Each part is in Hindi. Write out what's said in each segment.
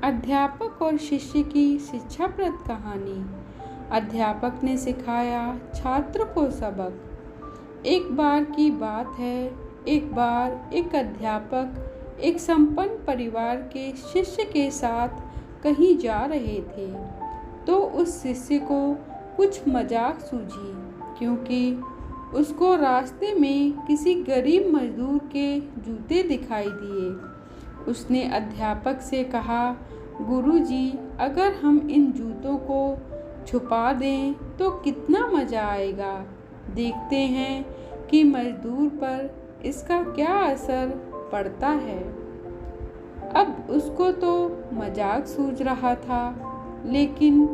अध्यापक और शिष्य की शिक्षाप्रद कहानी। अध्यापक ने सिखाया छात्र को सबक। एक बार की बात है, एक बार एक अध्यापक एक संपन्न परिवार के शिष्य के साथ कहीं जा रहे थे। तो उस शिष्य को कुछ मजाक सूझी, क्योंकि उसको रास्ते में किसी गरीब मजदूर के जूते दिखाई दिए। उसने अध्यापक से कहा, गुरुजी, अगर हम इन जूतों को छुपा दें तो कितना मज़ा आएगा। देखते हैं कि मजदूर पर इसका क्या असर पड़ता है। अब उसको तो मजाक सूझ रहा था, लेकिन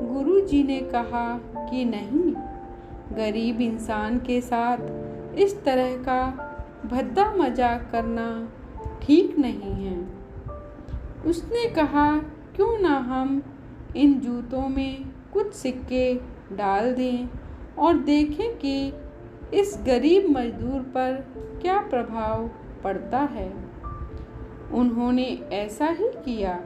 गुरुजी ने कहा कि नहीं, गरीब इंसान के साथ इस तरह का भद्दा मजाक करना ठीक नहीं है। उसने कहा, क्यों ना हम इन जूतों में कुछ सिक्के डाल दें और देखें कि इस गरीब मजदूर पर क्या प्रभाव पड़ता है। उन्होंने ऐसा ही किया।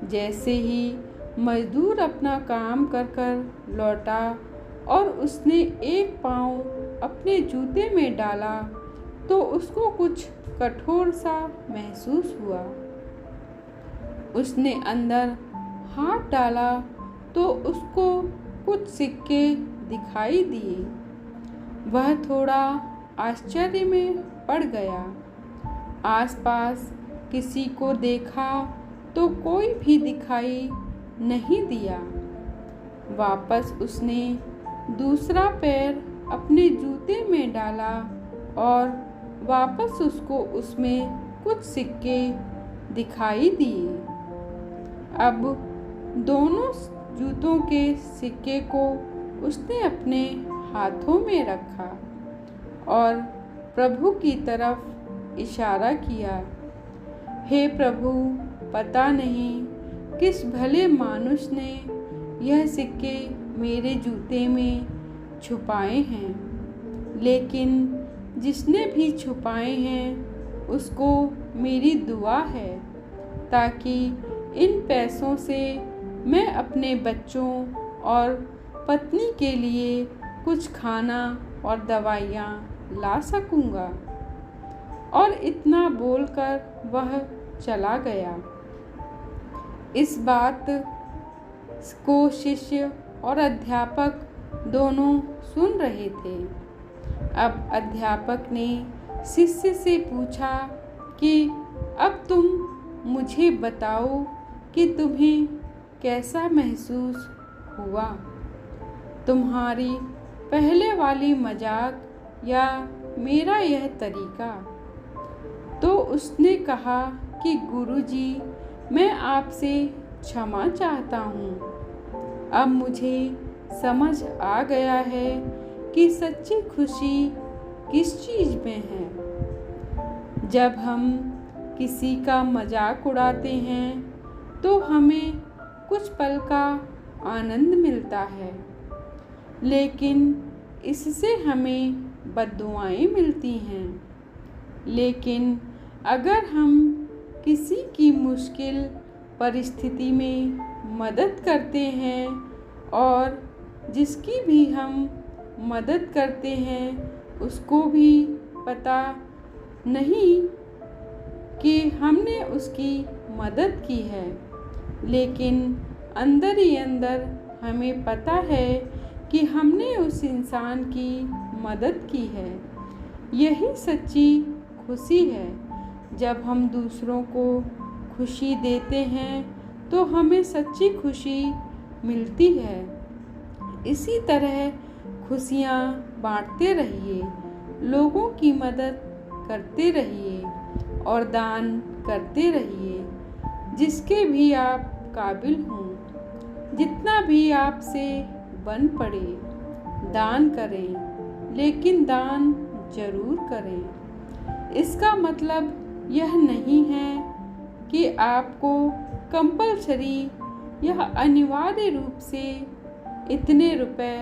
जैसे ही मजदूर अपना काम कर लौटा और उसने एक पाँव अपने जूते में डाला तो उसको कुछ कठोर सा महसूस हुआ। उसने अंदर हाथ डाला तो उसको कुछ सिक्के दिखाई दिए। वह थोड़ा आश्चर्य में पड़ गया। आसपास किसी को देखा तो कोई भी दिखाई नहीं दिया। वापस उसने दूसरा पैर अपने जूते में डाला और वापस उसको उसमें कुछ सिक्के दिखाई दिए। अब दोनों जूतों के सिक्के को उसने अपने हाथों में रखा और प्रभु की तरफ इशारा किया। हे प्रभु, पता नहीं किस भले मानुष ने यह सिक्के मेरे जूते में छुपाए हैं, लेकिन जिसने भी छुपाए हैं उसको मेरी दुआ है, ताकि इन पैसों से मैं अपने बच्चों और पत्नी के लिए कुछ खाना और दवाइयाँ ला सकूँगा। और इतना बोलकर वह चला गया। इस बात को शिष्य और अध्यापक दोनों सुन रहे थे। अब अध्यापक ने शिष्य से पूछा कि अब तुम मुझे बताओ कि तुम्हें कैसा महसूस हुआ। तुम्हारी पहले वाली मजाक या मेरा यह तरीका। तो उसने कहा कि गुरुजी, मैं आपसे क्षमा चाहता हूँ। अब मुझे समझ आ गया है कि सच्ची खुशी किस चीज़ में है। जब हम किसी का मजाक उड़ाते हैं तो हमें कुछ पल का आनंद मिलता है, लेकिन इससे हमें बद्दुआएं मिलती हैं। लेकिन अगर हम किसी की मुश्किल परिस्थिति में मदद करते हैं और जिसकी भी हम मदद करते हैं उसको भी पता नहीं कि हमने उसकी मदद की है, लेकिन अंदर ही अंदर हमें पता है कि हमने उस इंसान की मदद की है। यही सच्ची खुशी है। जब हम दूसरों को खुशी देते हैं तो हमें सच्ची खुशी मिलती है। इसी तरह खुशियाँ बांटते रहिए, लोगों की मदद करते रहिए और दान करते रहिए, जिसके भी आप काबिल हों। जितना भी आपसे बन पड़े दान करें, लेकिन दान जरूर करें। इसका मतलब यह नहीं है कि आपको कंपल्सरी यह अनिवार्य रूप से इतने रुपए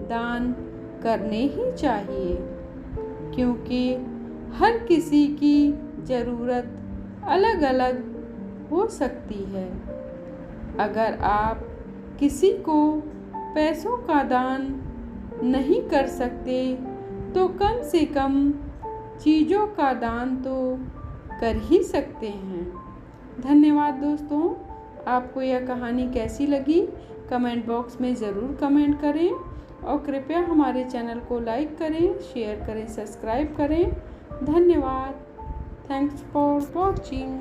दान करने ही चाहिए, क्योंकि हर किसी की ज़रूरत अलग अलग हो सकती है। अगर आप किसी को पैसों का दान नहीं कर सकते तो कम से कम चीज़ों का दान तो कर ही सकते हैं। धन्यवाद दोस्तों। आपको यह कहानी कैसी लगी कमेंट बॉक्स में ज़रूर कमेंट करें और कृपया हमारे चैनल को लाइक करें, शेयर करें, सब्सक्राइब करें। धन्यवाद। Thanks for watching.